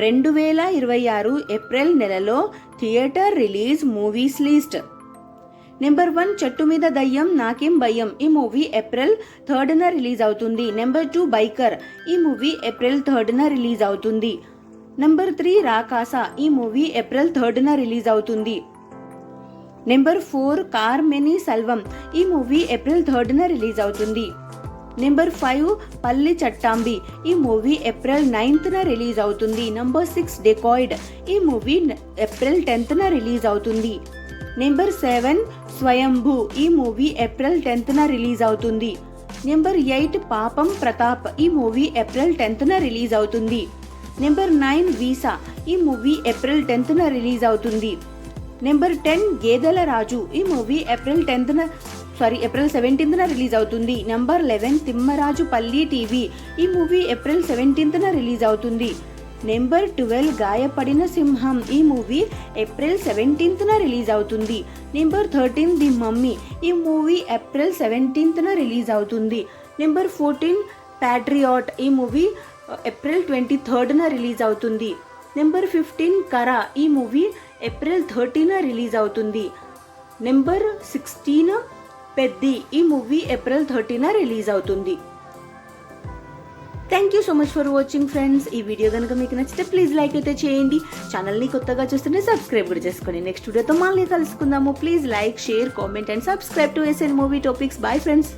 2026 April నెలలో theatre release movies list. Number 1 చెట్టు మీద దయ్యం నాకేం భయం. ఈ మూవీ ఏప్రిల్ 3న రిలీజ్ అవుతుంది. Number 2 biker. ఈ మూవీ ఏప్రిల్ 3న రిలీజ్ అవుతుంది. నెంబర్ 3 రాకాస. ఈ మూవీ ఏప్రిల్ 3న రిలీజ్ అవుతుంది. నెంబర్ 4 కార్మెని సెల్వం. ఈ మూవీ ఏప్రిల్ 3న రిలీజ్ అవుతుంది. నెంబర్ 5 పల్లి చట్టాంబి. ఈ మూవీ ఏప్రిల్ 9న రిలీజ్ అవుతుంది. Number 6 dacoit. ఈ మూవీ ఏప్రిల్ 10న రిలీజ్ అవుతుంది. నెంబర్ 7 స్వయంభూ. ఈ మూవీ ఏప్రిల్ 10న రిలీజ్ అవుతుంది. నెంబర్ 8 పాపం ప్రతాప్. ఈ మూవీ ఏప్రిల్ 10న రిలీజ్ అవుతుంది. Number 9 visa. ఈ మూవీ ఏప్రిల్ 10న రిలీజ్ అవుతుంది. నెంబర్ 10 గేదెల రాజు. ఈ మూవీ ఏప్రిల్ 17న రిలీజ్ అవుతుంది. నెంబర్ 11 తిమ్మరాజు పల్లి టీవీ. ఈ మూవీ ఏప్రిల్ 17న రిలీజ్ అవుతుంది. నెంబర్ 12 గాయపడిన సింహం. ఈ మూవీ ఏప్రిల్ 17న రిలీజ్ అవుతుంది. Number 13 the mummy. ఈ మూవీ ఏప్రిల్ 17న రిలీజ్ అవుతుంది. Number 14 Patriot. ఈ మూవీ ఏప్రిల్ 23న రిలీజ్ అవుతుంది. నెంబర్ 15 కరా. ఈ మూవీ ఏప్రిల్ 30న రిలీజ్ అవుతుంది. నెంబర్ 16 పెద్ది. ఈ మూవీ ఏప్రిల్ 30న రిలీజ్ అవుతుంది. Thank you so much for watching friends. ఈ వీడియో కనుక మీకు నచ్చితే ప్లీజ్ లైక్ అయితే చేయండి. ఛానల్ని కొత్తగా చూస్తుంటే సబ్స్క్రైబ్ కూడా చేసుకోండి. నెక్స్ట్ వీడియోతో మళ్ళీ కలుసుకుందాము. Please like, share, comment and subscribe to SN movie topics. Bye friends.